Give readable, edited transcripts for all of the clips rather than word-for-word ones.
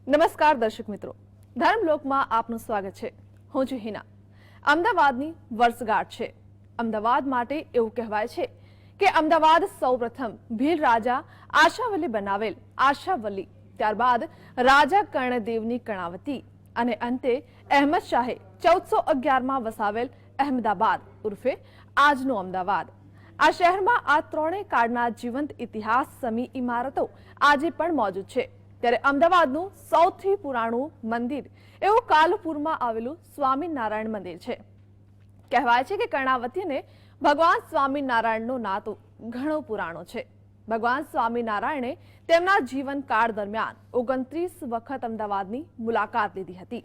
નમસ્કાર દર્શક મિત્રો, ધર્મલોકમાં આપનું સ્વાગત છે. હું છું હિના. અમદાવાદની વર્ષગાંઠ છે. અમદાવાદ માટે એવું કહેવાય છે કે અમદાવાદ સૌપ્રથમ ભીલ રાજા આશાવલ્લી બનાવેલ આશાવલ્લી, ત્યારબાદ રાજા કર્ણદેવની કર્ણાવતી અને અંતે અહેમદ શાહે 1411માં વસાવેલ અહેમદાબાદ ઉર્ફે આજનું અમદાવાદ. આ શહેરમાં આ ત્રણેય કાળના જીવંત ઇતિહાસ સમી ઇમારતો આજે પણ મોજૂદ છે. ત્યારે અમદાવાદનું સૌથી પુરાણું મંદિર એવું કાલુપુરમાં આવેલું સ્વામિનારાયણ મંદિર છે. કહેવાય છે કે કર્ણાવતીને ભગવાન સ્વામિનારાયણનો નાતો ઘણો પુરાણો છે. ભગવાન સ્વામિનારાયણે તેમના જીવનકાળ દરમિયાન 29 વખત અમદાવાદની મુલાકાત લીધી હતી.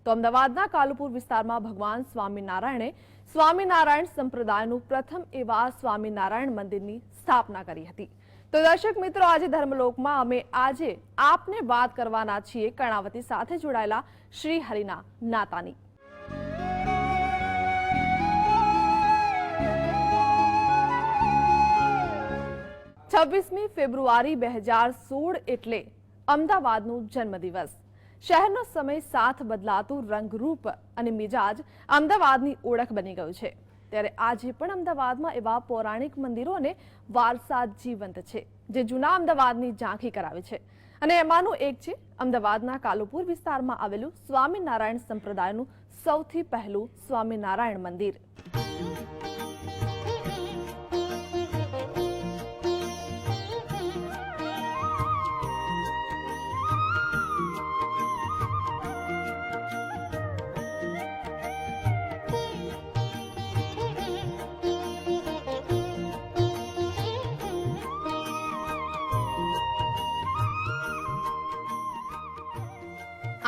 તો અમદાવાદના કાલુપુર વિસ્તારમાં ભગવાન સ્વામિનારાયણે સ્વામિનારાયણ સંપ્રદાયનું પ્રથમ એવા સ્વામિનારાયણ મંદિરની સ્થાપના કરી હતી. તો દર્શક મિત્રો, આજે ધર્મલોકમાં અમે આજે આપને વાત કરવાના છીએ કર્ણાવતી સાથે જોડાયેલા શ્રી હરિના નાતાની. ફેબ્રુઆરી 2016 એટલે અમદાવાદનું જન્મદિવસ. શહેરનો સમય સાથ બદલાતું રંગરૂપ અને મિજાજ અમદાવાદની ઓળખ બની ગયું છે. ત્યારે આજે પણ અમદાવાદમાં એવા પૌરાણિક મંદિરો અને વારસા જીવંત છે જે જૂના અમદાવાદની ઝાંખી કરાવે છે. અને એમાંનું એક છે અમદાવાદના કાલુપુર વિસ્તારમાં આવેલું સ્વામિનારાયણ સંપ્રદાયનું સૌથી પહેલું સ્વામિનારાયણ મંદિર.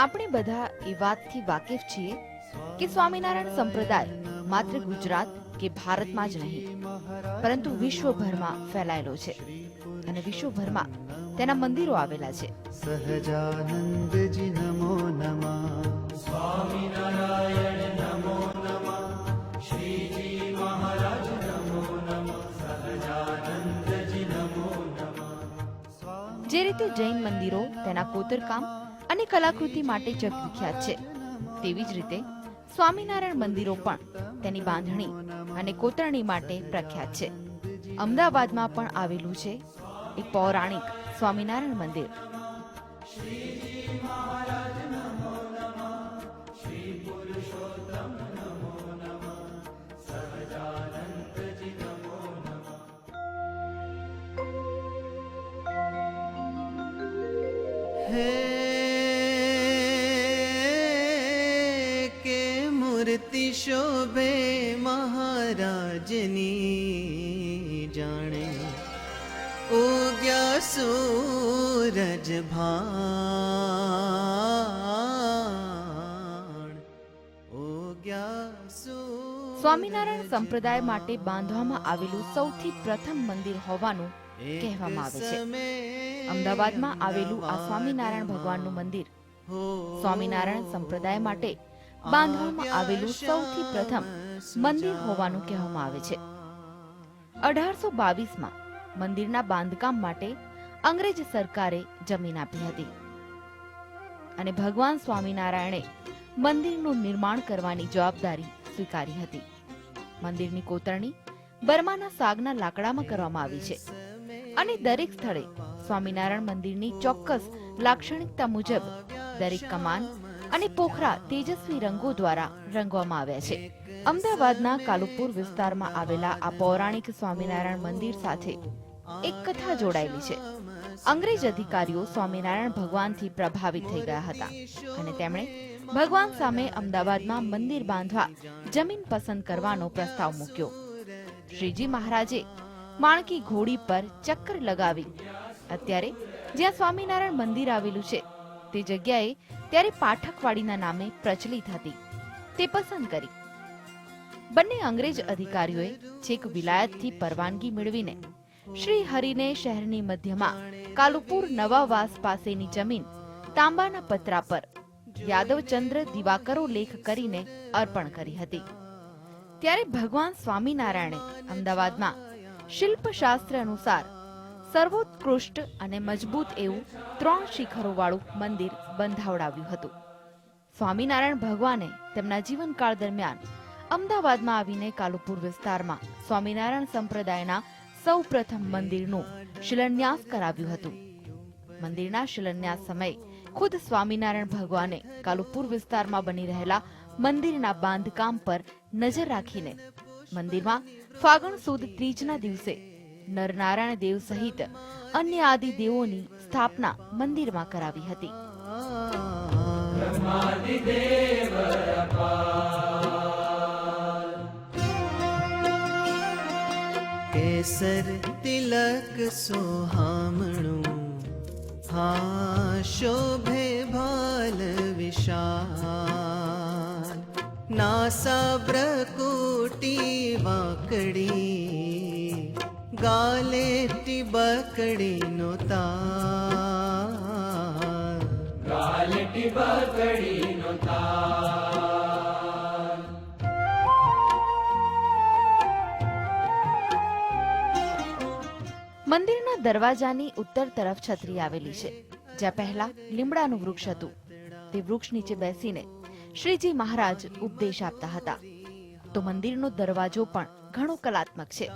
આપણે બધા એ વાતથી વાકેફ છીએ કે સ્વામિનારાયણ સંપ્રદાય માત્ર ગુજરાત કે ભારતમાં જ નહીં પરંતુ વિશ્વભરમાં ફેલાયેલો છે અને વિશ્વભરમાં તેના મંદિરો આવેલા છે. સહજાનંદજી નમો નમઃ, સ્વામિનારાયણ નમો નમઃ, શ્રીજી મહારાજ નમો નમઃ, સહજાનંદજી નમો નમઃ. જે રીતે જૈન મંદિરો તેના કોતરકામ અને કલાકૃતિ માટે જગવિખ્યાત છે, તેવી જ રીતે સ્વામિનારાયણ મંદિરો પણ તેની બાંધણી અને કોતરણી માટે પ્રખ્યાત છે. અમદાવાદમાં પણ આવેલું છે એક પૌરાણિક સ્વામિનારાયણ મંદિર. હે મૂર્તિ શોભે મહારાજની, જાણે ઉગ્યા સૂરજ ભાણ, સ્વામિનારાયણ સંપ્રદાય માટે બાંધવામાં આવેલું સૌથી પ્રથમ મંદિર હોવાનું કહેવામાં આવે છે. અમદાવાદમાં આવેલું આ સ્વામિનારાયણ ભગવાનનું મંદિર સ્વામિનારાયણ સંપ્રદાય માટે બાંધવામાં આવેલું સૌથી પ્રથમ મંદિર હોવાનું કહેવામાં આવે છે. 1822માં મંદિરના બાંધકામ માટે અંગ્રેજ સરકારે જમીન આપી હતી અને ભગવાન સ્વામિનારાયણે મંદિરનું નિર્માણ કરવાની જવાબદારી સ્વીકારી હતી. મંદિરની કોતરણી બર્માના સાગના લાકડામાં કરવામાં આવી છે અને દરેક સ્થળે સ્વામિનારાયણ મંદિરની ચોક્કસ લાક્ષણિકતા મુજબ દરેક કમાન અને પોખરા તેજસ્વી રંગો દ્વારા રંગવામાં આવ્યા છે. અમદાવાદના કાલુપુર વિસ્તારમાં આવેલા આ પૌરાણિક સ્વામિનારાયણ મંદિર સાથે એક કથા જોડાયેલી છે. અંગ્રેજ અધિકારીઓ સ્વામિનારાયણ ભગવાનથી પ્રભાવિત થઈ ગયા હતા અને તેમણે ભગવાન સામે અમદાવાદમાં મંદિર બાંધવા જમીન પસંદ કરવાનો પ્રસ્તાવ મૂક્યો. શ્રીજી મહારાજે માણકી ઘોડી પર ચક્કર લગાવી અત્યારે જ્યાં સ્વામિનારાયણ મંદિર આવેલું છે તે જગ્યાએ ત્યારે પાઠકવાડીના નામે પ્રચલિત હતી તે પસંદ કરી. બંને અંગ્રેજ અધિકારીઓએ છેક વિલાયતથી પરવાનગી મેળવીને શ્રી હરિને શહેરની મધ્યમાં કાલુપુર નવાવાસ પાસેની જમીન તાંબાના પતરા પર યાદવચંદ્ર દિવાકરો લેખ કરીને અર્પણ કરી હતી. ત્યારે ભગવાન સ્વામિનારાયણે અમદાવાદમાં શિલ્પશાસ્ત્ર અનુસાર સર્વોત્કૃષ્ટ અને મજબૂત એવું 3 શિખરોવાળું મંદિર બંધાવડાવ્યું હતું. સ્વામિનારાયણ ભગવાને તેમના જીવનકાળ દરમિયાન અમદાવાદમાં આવીને કાલુપુર વિસ્તારમાં સ્વામિનારાયણ સંપ્રદાયના સૌ પ્રથમ મંદિરનું શિલાન્યાસ કરાવ્યું હતું. મંદિરના શિલાન્યાસ સમયે ખુદ સ્વામિનારાયણ ભગવાને કાલુપુર વિસ્તારમાં બની રહેલા મંદિરના બાંધકામ પર નજર રાખીને મંદિરમાં ફાગણ સુદ ત્રીજના દિવસે નરનારાયણ દેવ સહિત અન્ય આદિ દેવોની સ્થાપના મંદિરમાં કરાવી હતી. કેસર તિલક સુહામણું હા શોભે ભાલ વિશાલ નાસા બ્રકુટી વાકડી ગાલે ટીબકડી નો તાલ ગાલે ટીબકડી નો તાલ. મંદિરના દરવાજાની ઉત્તર તરફ છત્રી આવેલી છે, જ્યાં પહેલા લીમડાનું વૃક્ષ હતું. તે વૃક્ષ નીચે બેસીને શ્રીજી મહારાજ ઉપદેશ આપતા હતા. તો મંદિરનો દરવાજો પણ ઘણો કલાત્મક છે.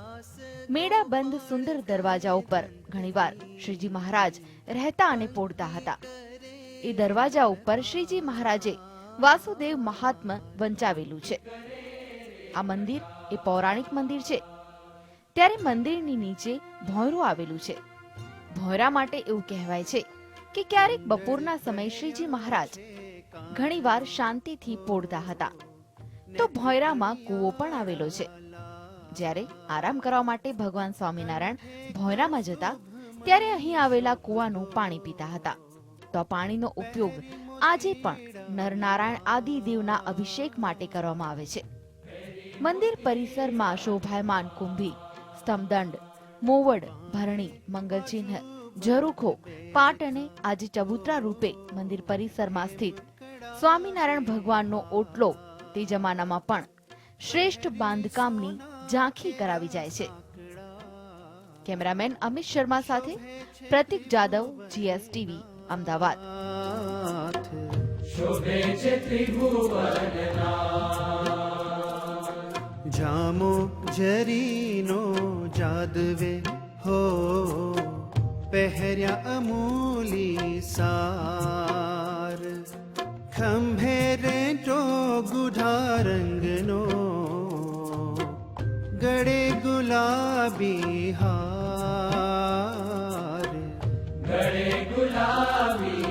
મેડા બંધ સુંદર દરવાજા ઉપર ઘણીવાર શ્રીજી મહારાજ રહેતા અને પોઢતા હતા. એ દરવાજા ઉપર શ્રીજી મહારાજે વાસુદેવ મહાત્મ્ય વંચાવેલું છે. આ મંદિર એ પૌરાણિક મંદિર છે. ત્યારે મંદિરની નીચે ભોંયરું આવેલું છે. ભોંયરા માટે એવું કહેવાય છે કે ક્યારેક બપોરના સમયે શ્રીજી મહારાજ ઘણીવાર શાંતિથી પોઢતા હતા. તો ભોંયરામાં કૂવો પણ આવેલો છે. જ્યારે આરામ કરવા માટે ભગવાન સ્વામિનારાયણ ભોંયરામાં જતા ત્યારે અહીં આવેલા કૂવાનું પાણી પીતા હતા. તો આ પાણીનો ઉપયોગ આજે પણ નરનારાયણ આદિ દેવના અભિષેક માટે કરવામાં આવે છે. મંદિર પરિસરમાં શોભાયમાન કુંભી, સ્તંભદંડ, મોવડ, ભરણી, મંગલચિહ્ન, ઝરૂખો, પાટ અને આજે ચબૂતરા રૂપે મંદિર પરિસરમાં સ્થિત સ્વામિનારાયણ ભગવાનનો ઓટલો તે જમાનામાં પણ શ્રેષ્ઠ બાંધકામની ઝાંખી કરાવી જાય છે. કેમેરામેન અમિત શર્મા સાથે પ્રતિક જાદવ, GSTV, અમદાવાદ. જામો જરીનો જાદવે હો પહેર્યા અમૂલી સાર ખંભે રેટો ગુઢા રંગનો ગળે ગુલાબી હાર ગળે ગુલાબી.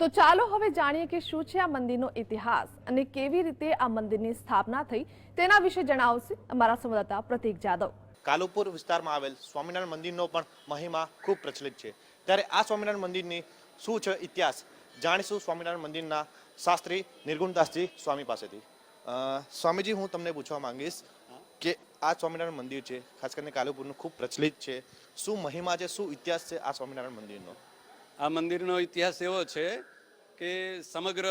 તો ચાલો હવે જાણીએ કે શું છે આ મંદિરનો ઇતિહાસ અને કેવી રીતે આ મંદિરની સ્થાપના થઈ તેના વિશે જણાવશે અમારા સંવાદદાતા પ્રતિક જાદવ. કાલુપુર વિસ્તારમાં આવેલ સ્વામિનારાયણ મંદિરનો પણ મહિમા ખૂબ પ્રચલિત છે. ત્યારે આ સ્વામિનારાયણ મંદિરની શું છે ઇતિહાસ જાણીશું સ્વામિનારાયણ મંદિરના શાસ્ત્રી નિર્ગુણદાસજી સ્વામી પાસેથી. સ્વામીજી, હું તમને પૂછવા માંગીશ કે આ સ્વામિનારાયણ મંદિર છે, ખાસ કરીને કાલુપુરનું ખૂબ પ્રચલિત છે. શું મહિમા છે, શું ઇતિહાસ છે આ સ્વામિનારાયણ મંદિરનો? આ મંદિરનો ઇતિહાસ એવો છે કે સમગ્ર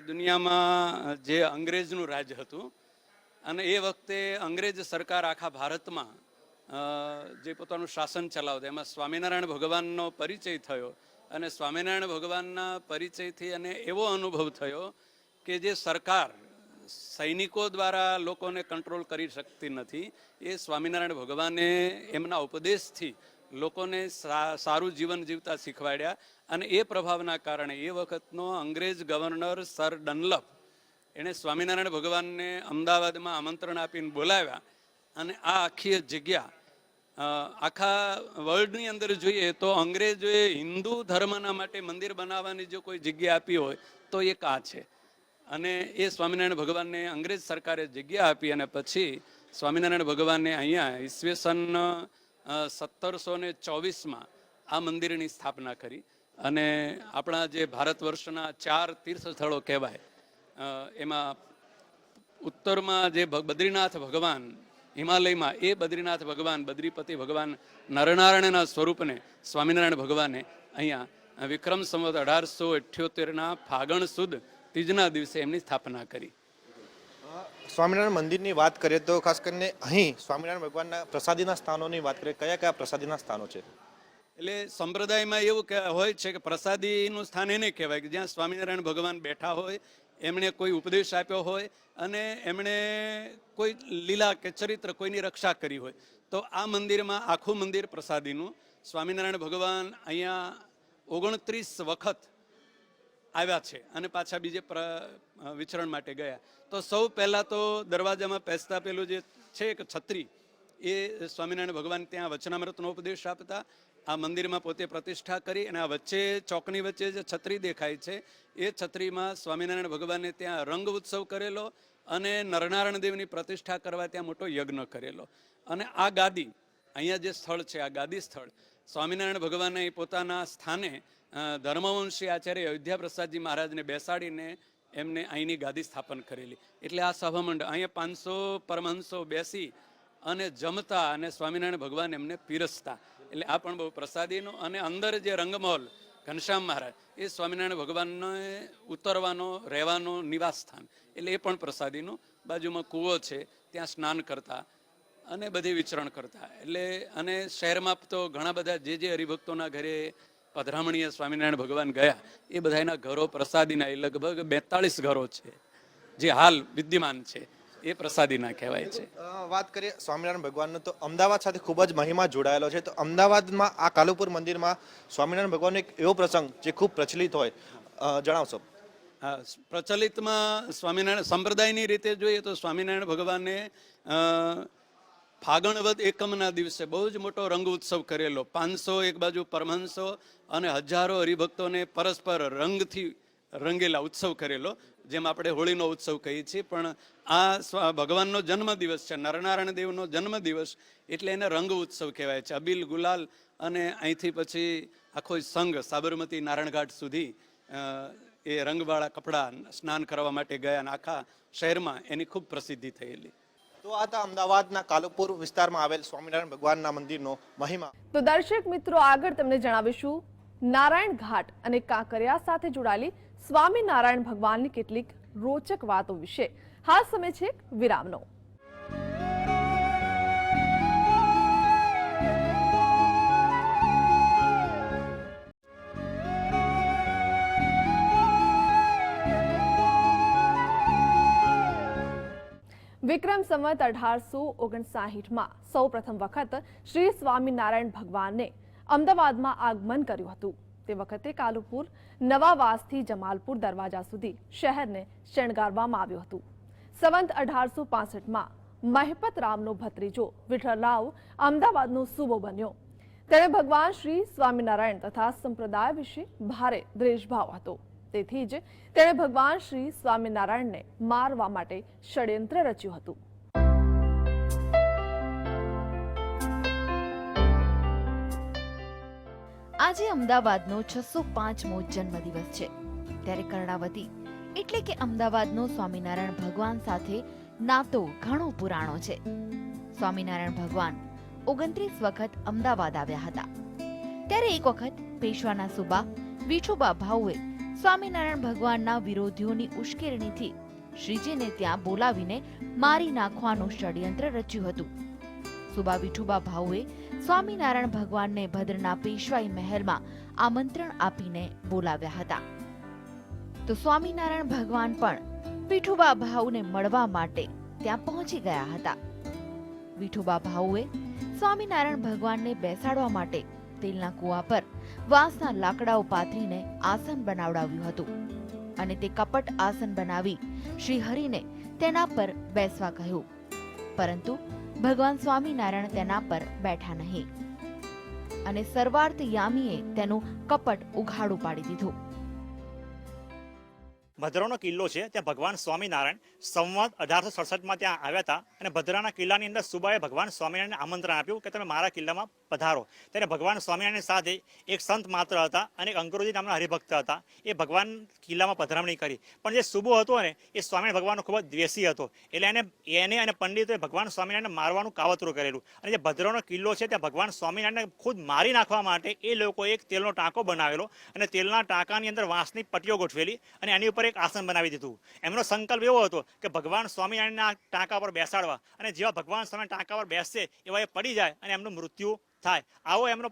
દુનિયામાં જે અંગ્રેજનું રાજ હતું અને એ વખતે અંગ્રેજ સરકાર આખા ભારતમાં જે પોતાનું શાસન ચલાવતા, એમાં સ્વામિનારાયણ ભગવાનનો પરિચય થયો અને સ્વામિનારાયણ ભગવાનના પરિચયથી અને એવો અનુભવ થયો કે જે સરકાર સૈનિકો દ્વારા લોકોને કંટ્રોલ કરી શકતી નથી, એ સ્વામિનારાયણ ભગવાને એમના ઉપદેશથી લોકોને સારું જીવન જીવતા શીખવાડ્યા. અને એ પ્રભાવના કારણે એ વખતનો અંગ્રેજ ગવર્નર સર ડનલપ એણે સ્વામિનારાયણ ભગવાનને અમદાવાદમાં આમંત્રણ આપીને બોલાવ્યા. અને આ આખી જગ્યા આખા વર્લ્ડની અંદર જોઈએ તો અંગ્રેજોએ હિન્દુ ધર્મના માટે મંદિર બનાવવાની જો કોઈ જગ્યા આપી હોય તો એક આ છે. અને એ સ્વામિનારાયણ ભગવાનને અંગ્રેજ સરકારે જગ્યા આપી અને પછી સ્વામિનારાયણ ભગવાનને અહીંયા ઈસવીસન 1724માં આ મંદિરની સ્થાપના કરી. અને આપણા જે ભારત વર્ષના 4 તીર્થ સ્થળો કહેવાય, એમાં ઉત્તરમાં જે બદ્રીનાથ ભગવાન હિમાલયમાં, એ બદ્રીનાથ ભગવાન, બદ્રીપતિ ભગવાન નરનારાયણના સ્વરૂપને સ્વામિનારાયણ ભગવાને અહીંયા વિક્રમ સંવત 1878ના ફાગણ સુદ ત્રીજના દિવસે એમની સ્થાપના કરી. સ્વામિનારાયણ મંદિરની વાત કરીએ તો ખાસ કરીને અહીં સ્વામિનારાયણ ભગવાનના પ્રસાદીના સ્થાનોની વાત કરીએ, કયા કયા પ્રસાદીના સ્થાનો છે? એટલે સંપ્રદાયમાં એવું હોય છે કે પ્રસાદીનું સ્થાન એને કહેવાય કે જ્યાં સ્વામિનારાયણ ભગવાન બેઠા હોય, એમણે કોઈ ઉપદેશ આપ્યો હોય અને એમણે કોઈ લીલા કે ચરિત્ર કોઈની રક્ષા કરી હોય, તો આ મંદિરમાં આખું મંદિર પ્રસાદીનું. સ્વામિનારાયણ ભગવાન અહીંયા 29 વખત આવ્યા છે અને પાછા બીજે વિચરણ માટે ગયા. તો સૌ પહેલાં તો દરવાજામાં પેસતા પેલું જે છે એક છત્રી, એ સ્વામિનારાયણ ભગવાન ત્યાં વચનામૃતનો ઉપદેશ આપતા. આ મંદિરમાં પોતે પ્રતિષ્ઠા કરી અને આ વચ્ચે ચોકની વચ્ચે જે છત્રી દેખાય છે એ છત્રીમાં સ્વામિનારાયણ ભગવાને ત્યાં રંગ ઉત્સવ કરેલો અને નરનારાયણ દેવની પ્રતિષ્ઠા કરવા ત્યાં મોટો યજ્ઞ કરેલો. અને આ ગાદી અહીંયા જે સ્થળ છે, આ ગાદી સ્થળ સ્વામિનારાયણ ભગવાને પોતાના સ્થાને ધર્મવંશી આચાર્ય અયોધ્યા પ્રસાદજી મહારાજને બેસાડીને એમને અહીંની ગાદી સ્થાપન કરેલી. એટલે આ સભામંડળ અહીંયા 500 પરમહંસો બેસી અને જમતા અને સ્વામિનારાયણ ભગવાન એમને પીરસતા. એટલે આ પણ બહુ પ્રસાદીનું. અને અંદર જે રંગમહોલ ઘનશ્યામ મહારાજ, એ સ્વામિનારાયણ ભગવાનને ઉતરવાનો રહેવાનો નિવાસ સ્થાન, એટલે એ પણ પ્રસાદીનું. બાજુમાં કૂવો છે, ત્યાં સ્નાન કરતા અને બધી વિચરણ કરતા. એટલે અને શહેરમાં તો ઘણા બધા જે હરિભક્તોના ઘરે પધરામણીય સ્વામિનારાયણ ભગવાન ગયા, એ બધાના ઘરો પ્રસાદીના, એ લગભગ 42 ઘરો છે જે હાલ વિદ્યમાન છે, એ પ્રસાદીના કહેવાય છે. વાત કરીએ સ્વામિનારાયણ ભગવાનનો, તો અમદાવાદ સાથે ખૂબ જ મહિમા જોડાયેલો છે. તો અમદાવાદમાં આ કાલુપુર મંદિરમાં સ્વામિનારાયણ ભગવાનનો એક એવો પ્રસંગ જે ખૂબ પ્રચલિત હોય, જણાવશો? પ્રચલિતમાં સ્વામિનારાયણ સંપ્રદાયની રીતે જોઈએ તો સ્વામિનારાયણ ભગવાને ફાગણ વદ એકમના દિવસે બહુ જ મોટો રંગ ઉત્સવ કરેલો. 500 એક બાજુ પરમહંસો અને હજારો હરિભક્તોને પરસ્પર રંગથી રંગેલા ઉત્સવ કરેલો, જેમ આપણે હોળીનો ઉત્સવ કહીએ છીએ. પણ આ ભગવાનનો જન્મદિવસ છે, નરનારાયણ દેવનો જન્મદિવસ, એટલે એને રંગ ઉત્સવ કહેવાય છે. અબીલ ગુલાલ અને અહીંથી પછી આખો સંઘ સાબરમતી નારાયણઘાટ સુધી એ રંગવાળા કપડાં સ્નાન કરવા માટે ગયા અને આખા શહેરમાં એની ખૂબ પ્રસિદ્ધિ થયેલી. તો આ હતા અમદાવાદના કાલુપુર વિસ્તારમાં આવેલ સ્વામિનારાયણ ભગવાનના મંદિરનો મહિમા. તો દર્શક મિત્રો, આગળ તમને જણાવીશું નારાયણ ઘાટ અને કાંકરિયા સાથે જોડાયેલી સ્વામિનારાયણ ભગવાનની કેટલીક રોચક વાતો વિશે. હાલ સમય છે વિરામનો. વિક્રમ સંવત 1859માં સૌ પ્રથમ વખત શ્રી સ્વામિનારાયણ ભગવાનને અમદાવાદમાં આગમન કર્યું હતું. તે વખતે કાલુપુર નવાવાસથી જમાલપુર દરવાજા સુધી શહેરને શણગારવામાં આવ્યું હતું. સંવત 1865માં મહેપત રામનો ભત્રીજો વિઠ્ઠલરાવ અમદાવાદનો સૂબો બન્યો. તેણે ભગવાન શ્રી સ્વામિનારાયણ તથા સંપ્રદાય વિશે ભારે દ્વેષભાવ હતો. તેથી જ તેણે ભગવાન શ્રી સ્વામિનારાયણને મારવા માટે ષડયંત્ર રચ્યું હતું. આજે અમદાવાદનો 605મો જન્મદિવસ છે. ત્યારે કર્ણાવતી એટલે કે અમદાવાદનો સ્વામિનારાયણ ભગવાન સાથે નાતો ઘણો પુરાણો છે. સ્વામિનારાયણ ભગવાન 29 વખત અમદાવાદ આવ્યા હતા. ત્યારે એક વખત પેશવાના સુબા વિઠોબા ભાઉએ સ્વામિનારાયણ ભગવાનના વિરોધીઓની ઉશ્કેરણીથી શ્રીજીને ત્યાં બોલાવીને મારી નાખવાનું ષડયંત્ર રચ્યું હતું. સુબા વિઠોબા ભાઉએ સ્વામિનારાયણ ભગવાનને ભદ્રના પેશવાઈ મહેલમાં આમંત્રણ આપીને બોલાવ્યા હતા. તો સ્વામિનારાયણ ભગવાન પણ વિઠોબા ભાઉને મળવા માટે ત્યાં પહોંચી ગયા હતા. વિઠોબા ભાઉએ સ્વામિનારાયણ ભગવાનને બેસાડવા માટે તેલના કુવા પર વાંસના લાકડાઓ પાથરીને આસન બનાવડાવ્યું હતું અને તે કપટ આસન બનાવી શ્રી હરિને તેના પર બેસવા કહ્યું. પરંતુ ભગવાન સ્વામિનારાયણ તેના પર બેઠા નહીં અને સર્વાર્થ યામીએ તેનું કપટ ઉઘાડું પાડી દીધું. ભદ્રનો કિલ્લો છે, ત્યાં ભગવાન સ્વામિનારાયણ સંવત 1867માં ત્યાં આવ્યા હતા અને ભદ્રના કિલ્લાની અંદર સુબાએ ભગવાન સ્વામિનારાયણને આમંત્રણ આપ્યું કે તમે મારા કિલ્લામાં પધારો. ત્યારે ભગવાન સ્વામિનારાયણ સાથે એક સંત માત્ર હતા અને એક અંકુરજી નામના હરિભક્ત હતા. એ ભગવાન કિલ્લામાં પધરામણી કરી, પણ જે સુબો હતો ને એ સ્વામિનારાયણ ભગવાનનો ખૂબ જ દ્વેષી હતો. એટલે એને અને પંડિતોએ ભગવાન સ્વામિનારાયણને મારવાનું કાવતરું કરેલું. અને જે ભદ્રનો કિલ્લો છે ત્યાં ભગવાન સ્વામિનારાયણને ખુદ મારી નાખવા માટે એ લોકોએ એક તેલનો ટાંકો બનાવેલો અને તેલના ટાંકાની અંદર વાંસની પટ્ટીઓ ગોઠવેલી અને એની ઉપર એક આસન બનાવી દીધું. એમનો સંકલ્પ એવો હતો કે ભગવાન સ્વામિનારાયણના ટાંકા પર બેસાડવા, અને જેવા ભગવાન સ્વામિનારાયણ ટાંકા પર બેસશે એવા એ પડી જાય અને એમનું મૃત્યુ થાય. આવો એમનો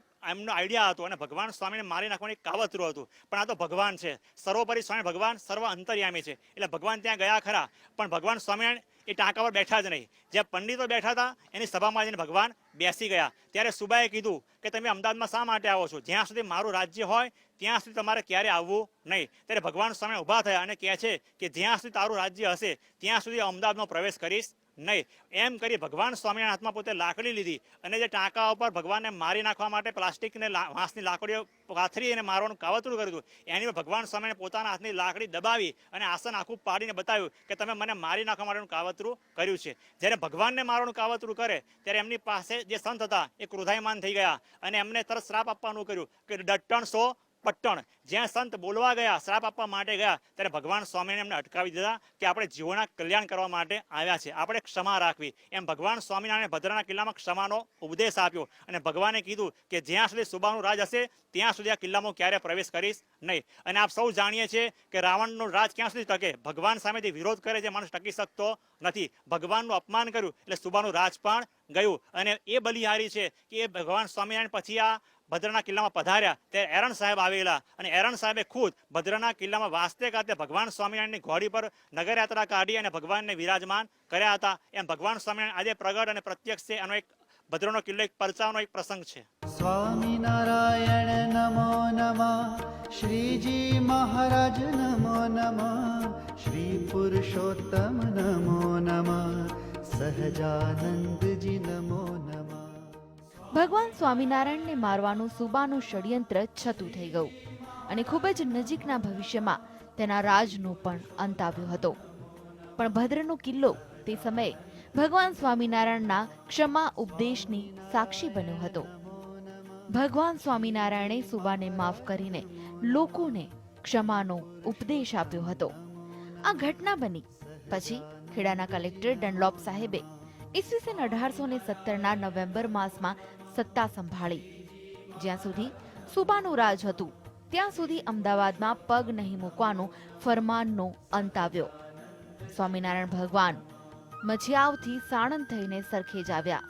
આઈડિયા હતો અને ભગવાન સ્વામીને મારી નાખવાનું એક કાવતરું હતું. પણ આ તો ભગવાન છે, સર્વોપરી સ્વામી ભગવાન સર્વ અંતર્યામી છે. એટલે ભગવાન ત્યાં ગયા ખરા, પણ ભગવાન સ્વામિનારાયણ એ ટાંકા પર બેઠા જ નહીં. જ્યાં પંડિતો બેઠા હતા એની સભામાં જઈને ભગવાન બેસી ગયા. ત્યારે સુબાએ કીધું કે તમે અમદાવાદમાં શા માટે આવો છો? જ્યાં સુધી મારું રાજ્ય હોય ત્યાં સુધી તમારે ક્યારે આવવું નહીં. ત્યારે ભગવાન સ્વામી ઊભા થયા અને કહે છે કે જ્યાં સુધી તારું રાજ્ય હશે ત્યાં સુધી અમદાવાદમાં પ્રવેશ કરીશ નહીં. એમ કરી ભગવાન સ્વામિનારાયણ હાથમાં પોતે લાકડી લીધી અને જે ટાંકા ઉપર ભગવાનને મારી નાખવા માટે પ્લાસ્ટિકને વાંસની લાકડીઓ પાથરી અને મારવાનું કાવતરું કર્યું હતું. એની પર ભગવાન સ્વામિનારાયણ પોતાના હાથની લાકડી દબાવી અને આસન આખું પાડીને બતાવ્યું કે તમે મને મારી નાખવા માટેનું કાવતરું કર્યું છે. જ્યારે ભગવાનને મારવાનું કાવતરું કરે ત્યારે એમની પાસે જે સંત હતા એ ક્રોધાયમાન થઈ ગયા અને એમને તરત શ્રાપ આપવાનું કર્યું કે ડટ્ટણ સો પટ્ટણ. જ્યાં સંત બોલવા ગયા, શ્રાપ આપવા માટે ગયા, ત્યારે ભગવાન સ્વામીને એમને અટકાવી દીધા કે આપણે જીવોના કલ્યાણ કરવા માટે આવ્યા છે, આપણે ક્ષમા રાખવી. એમ ભગવાન સ્વામિનારાયણ ભદ્રના કિલ્લામાં ક્ષમાનો ઉપદેશ આપ્યો અને ભગવાને કીધું કે જ્યાં સુધી સુબાનું રાજ હશે ત્યાં સુધી આ કિલ્લામાં ક્યારે પ્રવેશ કરીશ નહીં. અને આપ સૌ જાણીએ છીએ કે રાવણનું રાજ ક્યાં સુધી ટકે? ભગવાન સામેથી વિરોધ કરે છે માણસ ટકી શકતો નથી. ભગવાનનું અપમાન કર્યું એટલે સુબાનું રાજ પણ ગયું. અને એ બલિહારી છે કે એ ભગવાન સ્વામિનારાયણ પછી આ ભદ્રના કિલ્લામાં પધાર્યા ત્યારે એરણ સાહેબ આવેલા અને એરણ સાહેબે ખુદ ભદ્રના કિલ્લામાં વાસ્તે ગાતે ભગવાન સ્વામિનારાયણની ઘોડી પર નગરયાત્રા કાઢી અને ભગવાનને વિરાજમાન કર્યા હતા. એમ ભગવાન સ્વામિનારાયણ આજે પ્રગટ અને પ્રત્યક્ષ છે. એનો એક ભદ્રનો કિલ્લો એક પરચાનો એક પ્રસંગ છે. સ્વામિનારાયણ નમો નમઃ, શ્રીજી મહારાજ નમો નમઃ, શ્રી પુરુષોત્તમ નમો નમઃ, સહજાનંદજી નમો નમઃ. ભગવાન સ્વામિનારાયણને મારવાનું સુબાનું ષડયંત્ર છતું થઈ ગયું અને ખૂબ જ નજીકના ભવિષ્યમાં તેના રાજનો પણ અંત આવ્યો હતો. પણ ભદ્રનો કિલ્લો તે સમયે ભગવાન સ્વામિનારાયણના ક્ષમા ઉપદેશની સાક્ષી બન્યો હતો. ભગવાન સ્વામિનારાયણે સુબાને માફ કરીને લોકોને ક્ષમાનો ઉપદેશ આપ્યો હતો. આ ઘટના બની પછી ખેડાના કલેક્ટર ડનલોપ સાહેબે ઈસવીસન 1817ના નવેમ્બર માસમાં સત્તા સંભાળી. જ્યાં સુધી સુબાનું રાજ હતું ત્યાં સુધી અમદાવાદમાં પગ નહીં મૂકવાનો ફરમાનનો અંત આવ્યો. સ્વામિનારાયણ ભગવાન મજિયાવથી સાણંદ થઈને સરખેજ આવ્યા.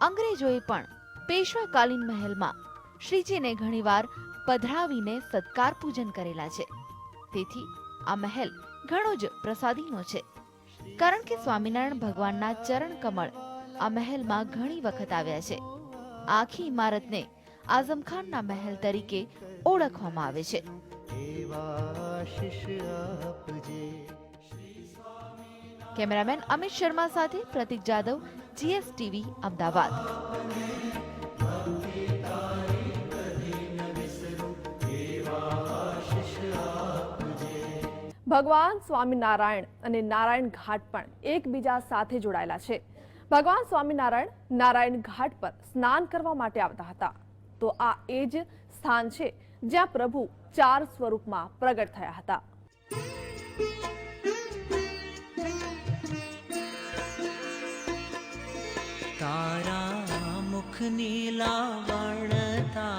અંગ્રેજોએ પણ પેશવાકાલીન મહેલમાં શ્રીજીને ઘણીવાર પધરાવીને સત્કાર પૂજન કરેલા છે. તેથી આ મહેલ ઘણો જ પ્રસાદીનો છે, કારણ કે સ્વામિનારાયણ ભગવાનના ચરણ કમળ આ મહેલમાં ઘણી વખત આવ્યા છે. આખી ઇમારતને આઝમ ખાનના મહેલ તરીકે ઓળખવામાં આવે છે. કેમેરામેન અમિત શર્મા સાથે પ્રતિક જાદવ, GSTV, અમદાવાદ. ભગવાન સ્વામિનારાયણ અને નારાયણ ઘાટ પણ એકબીજા સાથે જોડાયેલા છે. ભગવાન સ્વામિનારાયણ નારાયણ ઘાટ પર સ્નાન કરવા માટે આવતા હતા, તો આ એ જ સ્થાન છે જ્યાં પ્રભુ 4 સ્વરૂપમાં પ્રગટ થયા હતા. તારા મુખની લાવણતા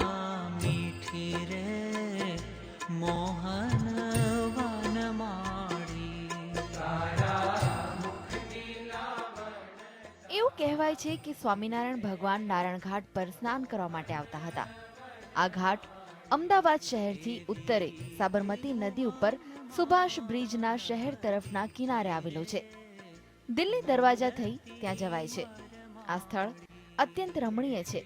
મીઠી રે મોહન એવું કહેવાય છે કે સ્વામિનારાયણ ભગવાન નારાયણ ઘાટ પર સ્નાન કરવા માટે આવતા હતા. આ ઘાટ અમદાવાદ શહેરથી ઉત્તરે સાબરમતી નદી ઉપર સુભાષ બ્રિજના શહેર તરફના કિનારે આવેલો છે. દિલ્હી દરવાજા થઈ ત્યાં જવાય છે. આ સ્થળ અત્યંત રમણીય છે.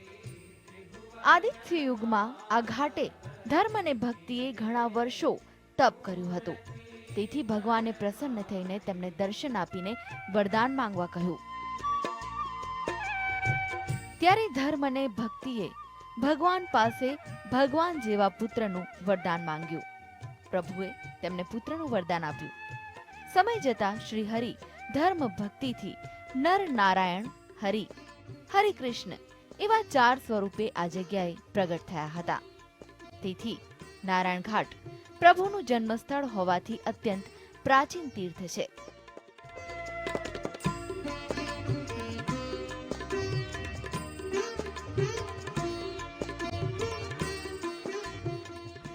આદિત્ય યુગમાં આ ઘાટે ધર્મ અને ભક્તિએ ઘણા વર્ષો તપ કર્યું હતું. તેથી ભગવાને પ્રસન્ન થઈને તેમને દર્શન આપીને વરદાન માંગવા કહ્યું. ત્યારે ધર્મ અને ભક્તિએ ભગવાન પાસે ભગવાન જેવા પુત્રનું વરદાન માંગ્યું. પ્રભુએ તેમને પુત્રનું વરદાન આપ્યું. સમય જતા શ્રી હરિ ધર્મ ભક્તિથી નર નારાયણ હરિ, હરિ કૃષ્ણ એવા 4 સ્વરૂપે આ જગ્યાએ પ્રગટ થયા હતા. તેથી નારાયણ ઘાટ પ્રભુનું જન્મસ્થળ હોવાથી અત્યંત પ્રાચીન તીર્થ છે.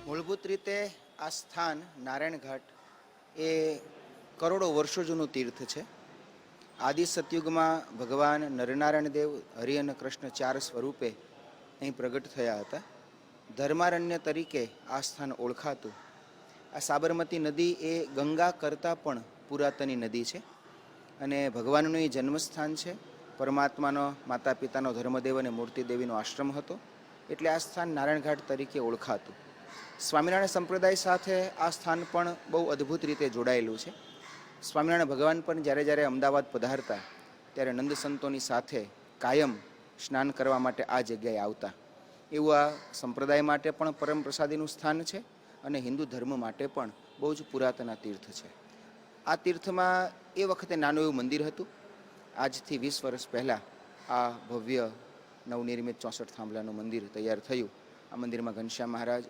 મૂળભૂત રીતે આ સ્થાન નારાયણ ઘાટ એ કરોડો વર્ષો જૂનું તીર્થ છે. આદિ સતયુગમાં ભગવાન નરનારાયણ દેવ, હરિ અને કૃષ્ણ 4 સ્વરૂપે અહીં પ્રગટ થયા હતા. ધર્મારણ્ય તરીકે આ સ્થાન ઓળખાતું. આ સાબરમતી નદી એ ગંગા કરતાં પણ પુરાતની નદી છે અને ભગવાનનું એ જન્મસ્થાન છે. પરમાત્માનો માતા પિતાનો ધર્મદેવ અને મૂર્તિદેવીનો આશ્રમ હતો, એટલે આ સ્થાન નારાયણ ઘાટ તરીકે ઓળખાતું. સ્વામિનારાયણ સંપ્રદાય સાથે આ સ્થાન પણ બહુ અદ્ભુત રીતે જોડાયેલું છે. સ્વામિનારાયણ ભગવાન પણ જ્યારે જ્યારે અમદાવાદ પધારતા ત્યારે નંદ સંતોની સાથે કાયમ સ્નાન કરવા માટે આ જગ્યાએ આવતા. એવું આ સંપ્રદાય માટે પણ પરમ પ્રસાદીનું સ્થાન છે અને હિન્દુ ધર્મ માટે પણ બહુ જ પુરાતન તીર્થ છે. આ તીર્થમાં એ વખતે નાનું એવું મંદિર હતું. આજથી 20 વર્ષ પહેલાં આ ભવ્ય નવનિર્મિત 64 થાંભલાનું મંદિર તૈયાર થયું. આ મંદિરમાં ઘનશ્યામ મહારાજ,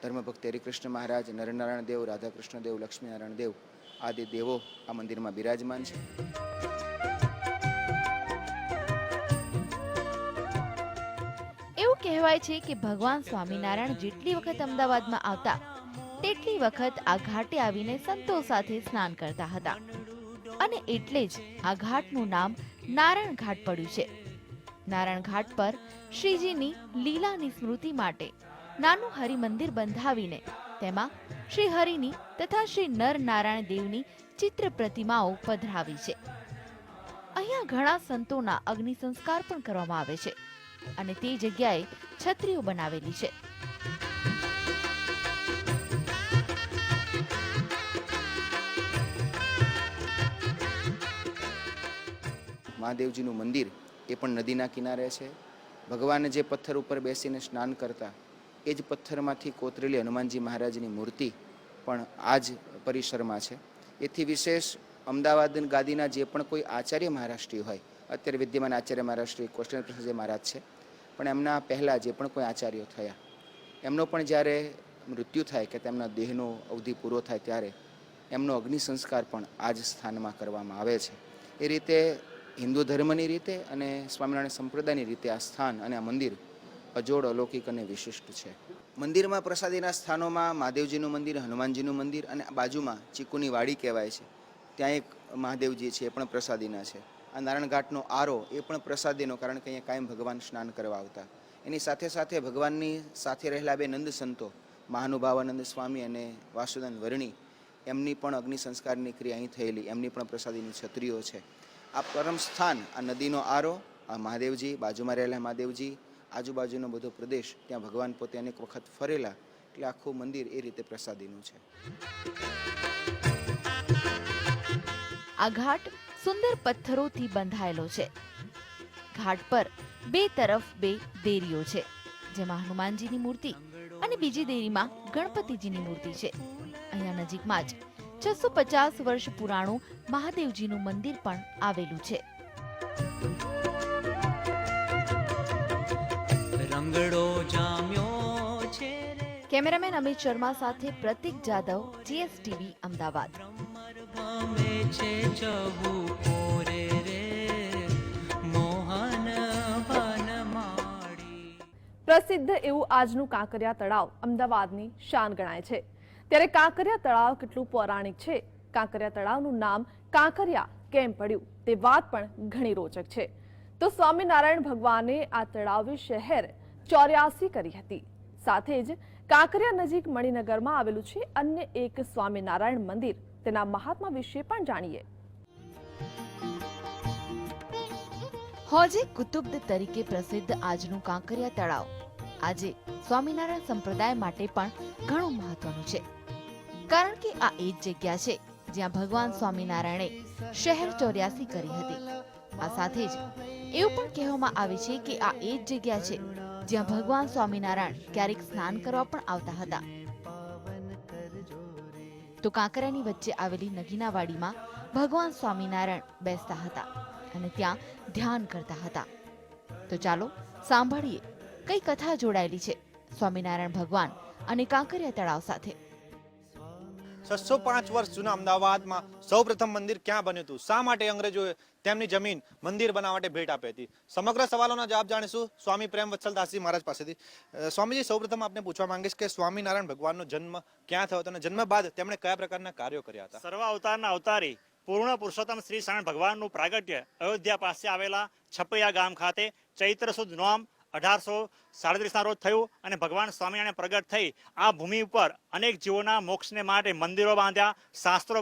ધર્મભક્ત હરિકૃષ્ણ મહારાજ, નરનારાયણ દેવ, રાધાકૃષ્ણ દેવ, લક્ષ્મીનારાયણ દેવ આદિ દેવો આ મંદિરમાં બિરાજમાન છે. એવું કહેવાય છે કે ભગવાન સ્વામિનારાયણ જેટલી વખત અમદાવાદમાં આવતા તેટલી વખત આ ઘાટે આવીને સંતો સાથે સ્નાન કરતા હતા અને એટલે જ આ ઘાટનું નામ નારાયણ ઘાટ પડ્યું છે. નારાયણ ઘાટ પર શ્રીજીની લીલાની સ્મૃતિ માટે નાનું હરિમંદિર બંધાવીને તેમાં શ્રી હરિની તથા શ્રી નર નારાયણ દેવની ચિત્ર પ્રતિમાઓ પધરાવી છે. અહીંયા ઘણા સંતોના અગ્નિ સંસ્કાર પણ કરવામાં આવે છે અને તે જગ્યાએ છત્રીઓ બનાવેલી છે. મહાદેવજીનું મંદિર એ પણ નદીના કિનારે છે. ભગવાન જે પથ્થર ઉપર બેસીને સ્નાન કરતા એ જ પથ્થરમાંથી કોતરેલી હનુમાનજી મહારાજની મૂર્તિ પણ આ જ પરિસરમાં છે. એથી વિશેષ અમદાવાદ ગાદીના જે પણ કોઈ આચાર્ય મહારાષ્ટ્રી હોય, અત્યારે વિદ્યમાન આચાર્ય મહારાષ્ટ્રી કોષ્ટેન્દ્ર પ્રસાદજી મહારાજ છે, પણ એમના પહેલાં જે પણ કોઈ આચાર્યો થયા એમનો પણ જ્યારે મૃત્યુ થાય કે તેમના દેહનો અવધિ પૂરો થાય ત્યારે એમનો અગ્નિ સંસ્કાર પણ આ જ સ્થાનમાં કરવામાં આવે છે. એ રીતે હિન્દુ ધર્મની રીતે અને સ્વામિનારાયણ સંપ્રદાયની રીતે આ સ્થાન અને આ મંદિર અજોડ, અલૌકિક અને વિશિષ્ટ છે. મંદિરમાં પ્રસાદીના સ્થાનોમાં મહાદેવજીનું મંદિર, હનુમાનજીનું મંદિર અને બાજુમાં ચીકુની વાડી કહેવાય છે, ત્યાં એક મહાદેવજી છે, એ પણ પ્રસાદીના છે. આ નારાયણ ઘાટનો આરો એ પણ પ્રસાદીનો, કારણ કે અહીંયા કાયમ ભગવાન સ્નાન કરવા આવતા. એની સાથે સાથે ભગવાનની સાથે રહેલા 2 નંદ સંતો મહાનુભાવાનંદ સ્વામી અને વાસુદાનંદ વર્ણી, એમની પણ અગ્નિ સંસ્કારની ક્રિયા અહીં થયેલી, એમની પણ પ્રસાદીની છત્રીઓ છે. આ પરમ સ્થાન, આ નદીનો આરો, આ મહાદેવજી, બાજુમાં રહેલા મહાદેવજી, આજુબાજુનો બધો પ્રદેશ, ત્યાં ભગવાન પોતે અનેક વખત ફરેલા, એટલે આખું મંદિર એ રીતે પ્રસાદીનું છે. આ ઘાટ સુંદર પથ્થરોથી બંધાયેલો છે. ઘાટ પર 2 તરફ 2 દેરીઓ છે, જેમાં હનુમાનજીની મૂર્તિ અને બીજી દેરીમાં ગણપતિજીની મૂર્તિ છે. અહીંયા નજીકમાં જ 650 વર્ષ પુરાણું મહાદેવજીનું મંદિર પણ આવેલું છે. રંગડો જામ્યો છે રે કેમેરામેન અમિત શર્મા સાથે પ્રતિક જાદવ, GSTV અમદાવાદ. ભમે છે ચબુકોરે રે મોહન વનમાળી. પ્રસિદ્ધ એવું આજનું કાંકરિયા તળાવ અમદાવાદની શાન ગણાય છે. ત્યારે કાંકરિયા તળાવ કેટલું પૌરાણિક છે, કાંકરિયા તળાવનું નામ કાંકરિયા કેમ પડ્યું તે વાત પણ ઘણી રોચક છે. તો સ્વામિનારાયણ ભગવાને આ તળાવે શહેર 84 કરી હતી. સાથે જ કાંકરિયા નજીક મણિનગરમાં આવેલું છે અન્ય એક સ્વામિનારાયણ મંદિર. તેના મહાત્મા વિશે પણ જાણીએ. હૌજે કુતુબ્દ તરીકે પ્રસિદ્ધ આજનું કાંકરિયા તળાવ આજે સ્વામિનારાયણ સંપ્રદાય માટે પણ ઘણું મહત્વનું છે, કારણ કે આ એ જ જગ્યા છે જ્યાં ભગવાન સ્વામિનારાયણે શહેર 84 કરી હતી. આ સાથે જ એવું પણ કહેવામાં આવે છે કે આ એ જ જગ્યા છે જ્યાં ભગવાન સ્વામિનારાયણ ક્યારેક સ્નાન કરવા પણ આવતા હતા. તો કાંકરિયાની વચ્ચે આવેલી નગીના વાડીમાં ભગવાન સ્વામિનારાયણ બેસતા હતા અને ત્યાં ધ્યાન કરતા હતા. તો ચાલો સાંભળીએ કઈ કથા જોડાયેલી છે સ્વામિનારાયણ ભગવાન અને કાંકરિયા તળાવ સાથે. 605 વર્ષ જૂના અમદાવાદમાં સૌપ્રથમ મંદિર ક્યાં બન્યું હતું? શા માટે અંગ્રેજોએ તેમની જમીન મંદિર બનાવવા માટે ભેટ આપી હતી? સમગ્ર સવાલોના જવાબ જાણીશું સ્વામી પ્રેમ વત્સલદાસજી મહારાજ પાસેથી. સ્વામીજી, સૌપ્રથમ આપને પૂછવા માંગીશ કે સ્વામિનારાયણ ભગવાનનો જન્મ ક્યાં થયો હતો અને જન્મ બાદ તેમણે કયા પ્રકારના કાર્યો કર્યા હતા? સર્વ અવતારના અવતારી પૂર્ણ પુરુષોત્તમ શ્રી સ્વામિનારાયણ ભગવાનનું પ્રાગટ્ય અયોધ્યા પાસે આવેલા છપૈયા ગામ ખાતે ચૈત્ર સુદ નોમ 1837 રોજ થયું અને ભગવાન સ્વામિનારાયણ પ્રગટ થઈ આ ભૂમિ ઉપર અનેક જીવોના મોક્ષને માટે મંદિરો બાંધ્યા, શાસ્ત્રો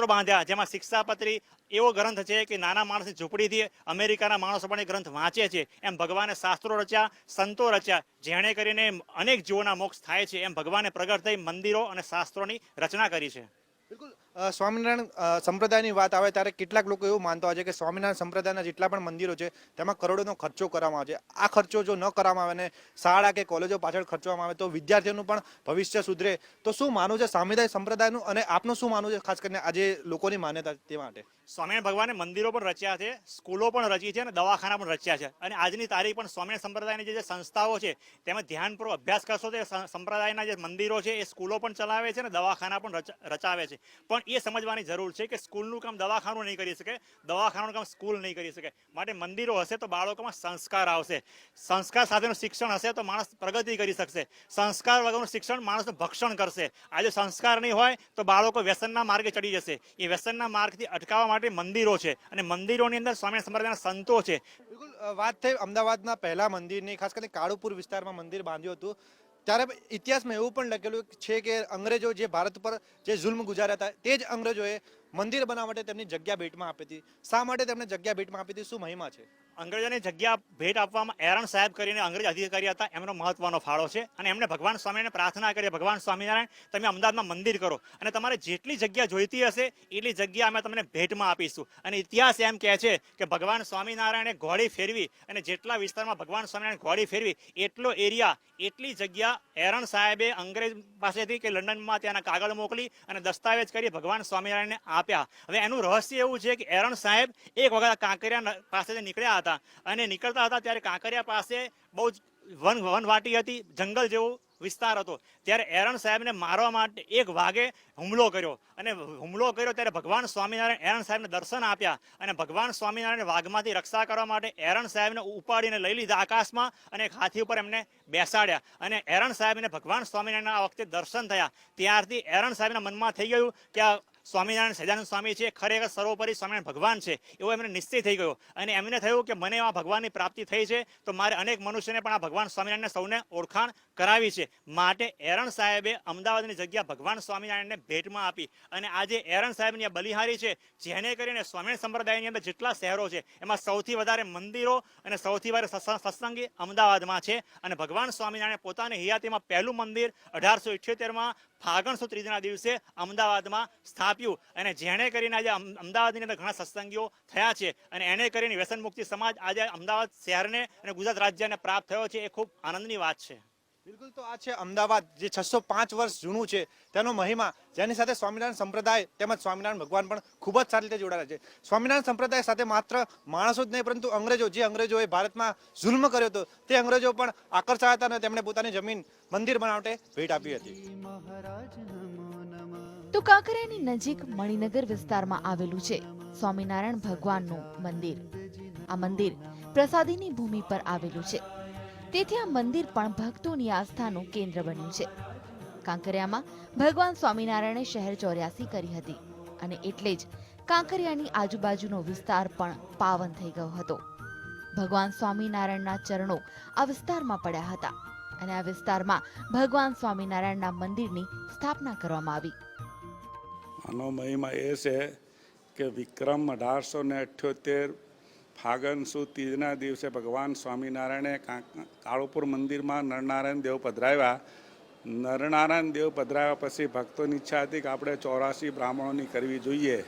બાંધ્યા, જેમાં શિક્ષાપત્રી એવો ગ્રંથ છે કે નાના માણસની ઝૂંપડીથી અમેરિકાના માણસો પણ એ ગ્રંથ વાંચે છે. એમ ભગવાને શાસ્ત્રો રચ્યા, સંતો રચ્યા, જેણે કરીને અનેક જીવોના મોક્ષ થાય છે. એમ ભગવાને પ્રગટ થઈ મંદિરો અને શાસ્ત્રોની રચના કરી છે. બિલકુલ. સ્વામિનારાયણ સંપ્રદાયની વાત આવે ત્યારે કેટલાક લોકો એવું માનતા હોય છે કે સ્વામિનારાયણ સંપ્રદાયના જેટલા પણ મંદિરો છે તેમાં કરોડોનો ખર્ચો કરવામાં આવે છે. આ ખર્ચો જો ન કરવામાં આવે ને શાળા કે કોલેજો પાછળ ખર્ચવામાં આવે તો વિદ્યાર્થીઓનું પણ ભવિષ્ય સુધરે. તો શું માનવું છે સ્વામિનારાયણ સંપ્રદાયનું અને આપનું શું માનવું છે ખાસ કરીને આજે લોકોની માન્યતા તે માટે? સ્વામિનારાયણ ભગવાને મંદિરો પણ રચ્યા છે, સ્કૂલો પણ રચી છે અને દવાખાના પણ રચ્યા છે. અને આજની તારીખ પણ સ્વામિનારાયણ સંપ્રદાયની જે સંસ્થાઓ છે તેમાં ધ્યાનપૂર્વક અભ્યાસ કરશો તો સંપ્રદાયના જે મંદિરો છે એ સ્કૂલો પણ ચલાવે છે અને દવાખાના પણ રચાવે છે. પણ એ સમજવાની જરૂર છે કે સ્કૂલનું કામ દવાખાનું નહીં કરી શકે, દવાખાનાનું કામ સ્કૂલ નહીં કરી શકે. માટે મંદિરો હશે તો બાળકોમાં સંસ્કાર આવશે, સંસ્કાર સાથેનું શિક્ષણ હશે તો માણસ પ્રગતિ કરી શકશે. સંસ્કાર વગરનું શિક્ષણ માણસનું ભક્ષણ કરશે. આજે સંસ્કાર નહીં હોય તો બાળકો વ્યસનના માર્ગે ચડી જશે. એ વ્યસનના માર્ગથી અટકાવવા માટે મંદિરો છે અને મંદિરોની અંદર સ્વામિનારાયણ સંપ્રદાયના સંતો છે. બિલકુલ. વાત થઈ અમદાવાદના પહેલા મંદિરની, ખાસ કરીને કાળુપુર વિસ્તારમાં મંદિર બાંધ્યું હતું. ત્યારે ઇતિહાસમાં એવું પણ લખેલું છે કે અંગ્રેજો જે ભારત પર જે જુલ્મ ગુજાર્યા હતા તે જ અંગ્રેજોએ મંદિર બનાવવા માટે તેમની જગ્યા ભેટમાં આપી હતી. શા માટે તેમણે જગ્યા ભેટમાં આપી હતી? શું મહિમા છે? અંગ્રેજોને જગ્યા ભેટ આપવામાં એરન સાહેબ કરીને અંગ્રેજ અધિકારી હતા, એમનો મહત્વનો ફાળો છે. અને એમણે ભગવાન સ્વામિનારાયણ પ્રાર્થના કરી, ભગવાન સ્વામિનારાયણ તમે અમદાવાદમાં મંદિર કરો અને તમારે જેટલી જગ્યા જોઈતી હશે એટલી જગ્યા અમે તમને ભેટમાં આપીશું. અને ઇતિહાસ એમ કહે છે કે ભગવાન સ્વામિનારાયણે ઘોડી ફેરવી અને જેટલા વિસ્તારમાં ભગવાન સ્વામિનારાયણ ઘોડી ફેરવી એટલો એરિયા, એટલી જગ્યા એરન સાહેબે અંગ્રેજ પાસેથી કે લંડનમાં ત્યાંના કાગળ મોકલી અને દસ્તાવેજ કરી ભગવાન સ્વામિનારાયણને આપ્યા. હવે એનું રહસ્ય એવું છે કે એરન સાહેબ એક વખત કાંકરિયા પાસેથી નીકળ્યા હતા અને નીકળતા હતા ત્યારે કાંકરિયા પાસે બહુ જ વનવાટી હતી, જંગલ જેવો વિસ્તાર હતો. ત્યારે એરન સાહેબને મારવા માટે એક વાઘે હુમલો કર્યો અને હુમલો કર્યો ત્યારે ભગવાન સ્વામિનારાયણ એરન સાહેબને દર્શન આપ્યા અને ભગવાન સ્વામિનારાયણ વાઘમાંથી રક્ષા કરવા માટે એરન સાહેબને ઉપાડીને લઈ લીધા આકાશમાં અને એક હાથી ઉપર એમને બેસાડ્યા. અને એરન સાહેબને ભગવાન સ્વામિનારાયણના આ વખતે દર્શન થયા. ત્યારથી એરન સાહેબના મનમાં થઈ ગયું કે આ સ્વામિનારાયણ સહજાનંદ સ્વામી છે ખરેખર સર્વોપરી સ્વામિનારાયણ ભગવાન છે એવો એમને નિશ્ચય થઈ ગયો. અને એમને થયું કે મને આ ભગવાનની પ્રાપ્તિ થઈ છે તો મારે અનેક મનુષ્યને પણ આ ભગવાન સ્વામિનારાયણને સૌને ઓળખાણ કરાવી છે. માટે એરન સાહેબે અમદાવાદની જગ્યા ભગવાન સ્વામિનારાયણને ભેટમાં આપી. અને આજે એરન સાહેબની આ બલિહારી છે, જેને કરીને સ્વામિનારાયણ સંપ્રદાયની અંદર જેટલા શહેરો છે એમાં સૌથી વધારે મંદિરો અને સૌથી વધારે સત્સંગી અમદાવાદમાં છે. અને ભગવાન સ્વામિનારાયણે પોતાની હયાતીમાં પહેલું મંદિર 1878માં ફાગણ સુદ ત્રીજના દિવસે અમદાવાદમાં સ્થાપ્યું. અને જેણે કરીને આજે અમદાવાદની અંદર ઘણા સત્સંગીઓ થયા છે અને એને કરીને વ્યસન મુક્તિ સમાજ આજે અમદાવાદ શહેરને અને ગુજરાત રાજ્યને પ્રાપ્ત થયો છે. એ ખૂબ આનંદની વાત છે. બિલકુલ. તો આ છે અમદાવાદ જે 605 વર્ષ જૂનું છે તેનો મહિમા, જેની સાથે સ્વામિનારાયણ સંપ્રદાય તેમજ સ્વામિનારાયણ ભગવાન પણ ખૂબ જ સારી રીતે જોડાયેલા છે. સ્વામિનારાયણ સંપ્રદાય સાથે માત્ર માણસો જ નહીં પરંતુ અંગ્રેજોએ ભારતમાં જુલ્મ કર્યો હતો તે અંગ્રેજો પણ આકર્ષાયા હતા અને તેમણે પોતાની જમીન મંદિર બનાવવા માટે ભેટ આપી હતી. મહારાજ નમો નમઃ. તો કાંકરિયાની નજીક મણિનગર વિસ્તારમાં આવેલું છે સ્વામિનારાયણ ભગવાનનું મંદિર. આ મંદિર પ્રસાદીની ભૂમિ પર આવેલું છે, તેથી આ મંદિર પણ ભક્તોની આસ્થાનું કેન્દ્ર બન્યું છે. કાંકરિયામાં ભગવાન સ્વામિનારાયણે શહેર 84 કરી હતી અને એટલે જ કાંકરિયાની આજુબાજુનો વિસ્તાર પણ પાવન થઈ ગયો હતો. ભગવાન સ્વામિનારાયણના ચરણો આ વિસ્તારમાં પડ્યા હતા અને આ વિસ્તારમાં ભગવાન સ્વામિનારાયણના મંદિરની સ્થાપના કરવામાં આવી. આનો મહિમા એ છે કે વિક્રમ 1878 ફાગણ સુદ ત્રીજના દિવસે ભગવાન સ્વામિનારાયણે કાળુપુર મંદિરમાં નરનારાયણ દેવ પધરાવ્યા. નરનારાયણ દેવ પધરાવ્યા પછી ભક્તોની ઈચ્છા હતી કે આપણે 84 બ્રાહ્મણોની કરવી જોઈએ.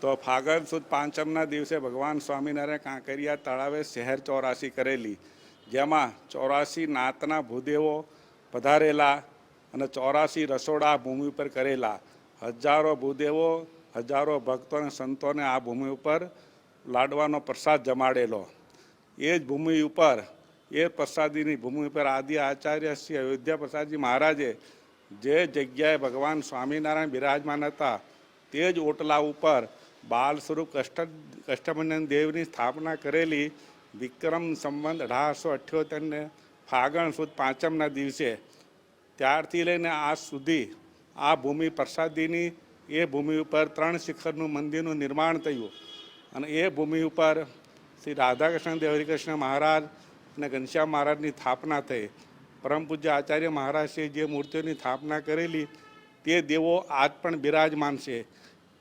તો ફાગણ સુદ પાંચમના દિવસે ભગવાન સ્વામિનારાયણ કાંકરિયા તળાવે શહેર 84 કરેલી, જેમાં 84 નાતના ભૂદેવો પધારેલા અને 84 રસોડા ભૂમિ ઉપર કરેલા. હજારો ભૂદેવો, હજારો ભક્તો અને સંતોને આ ભૂમિ ઉપર લાડવાનો પ્રસાદ જમાડેલો. એ જ ભૂમિ ઉપર એ પ્રસાદીની ભૂમિ ઉપર આદિ આચાર્ય શ્રી અયોધ્યા પ્રસાદજી મહારાજે જે જગ્યાએ ભગવાન સ્વામિનારાયણ બિરાજમાન હતા તે જ ઓટલા ઉપર બાલ સ્વરૂપ કષ્ટભંજન દેવની સ્થાપના કરેલી વિક્રમ સંવંત 1878 ફાગણ સુદ 5મના દિવસે ત્યારથી લઈને આજ સુધી આ ભૂમિ પ્રસાદીની એ ભૂમિ ઉપર 3 શિખરનું મંદિરનું નિર્માણ થયું અને એ ભૂમિ ઉપર શ્રી રાધાકૃષ્ણ દેવ હરિકૃષ્ણ મહારાજ અને ઘનશ્યામ મહારાજની સ્થાપના થઈ. પરમ પૂજ્ય આચાર્ય મહારાજે જે મૂર્તિઓની સ્થાપના કરેલી તે દેવો આજ પણ બિરાજમાન છે.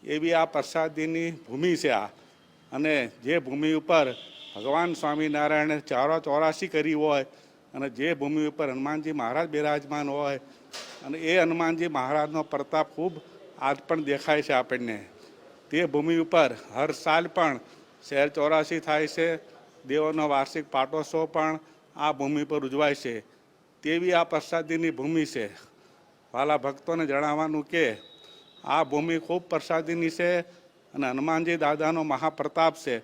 એવી આ પ્રસાદીની ભૂમિ છે આ. અને જે ભૂમિ ઉપર ભગવાન સ્વામિનારાયણે 84 કરી હોય અને જે ભૂમિ ઉપર હનુમાનજી મહારાજ બિરાજમાન હોય અને એ હનુમાનજી મહારાજનો પ્રતાપ ખૂબ આજ પણ દેખાય છે આપણને. તે ભૂમિ ઉપર હર સાલ પણ શહેર 84 થાય છે. દેવોનો વાર્ષિક પાટોત્સવ પણ આ ભૂમિ પર ઉજવાય છે. તેવી આ પ્રસાદીની ભૂમિ છે. વાલા ભક્તોને જણાવવાનું કે આ ભૂમિ ખૂબ પ્રસાદીની છે અને હનુમાનજી દાદાનો મહાપ્રતાપ છે.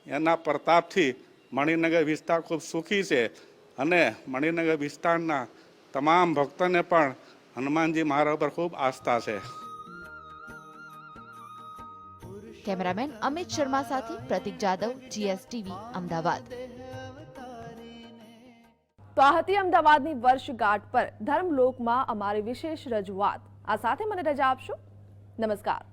એના પ્રતાપથી મણિનગર વિસ્તાર ખૂબ સુખી છે અને મણિનગર વિસ્તારના તમામ ભક્તોને પણ હનુમાનજી મહારાજ પર ખૂબ આસ્થા છે. કેમેરામેન અમિત શર્મા સાથે પ્રતિક જાદવ, GSTV, અમદાવાદ. તો આ હતી અમદાવાદની વર્ષગાંઠ પર ધર્મલોકમાં અમારી વિશેષ રજૂઆત. આ સાથે મને રજા આપશો. નમસ્કાર.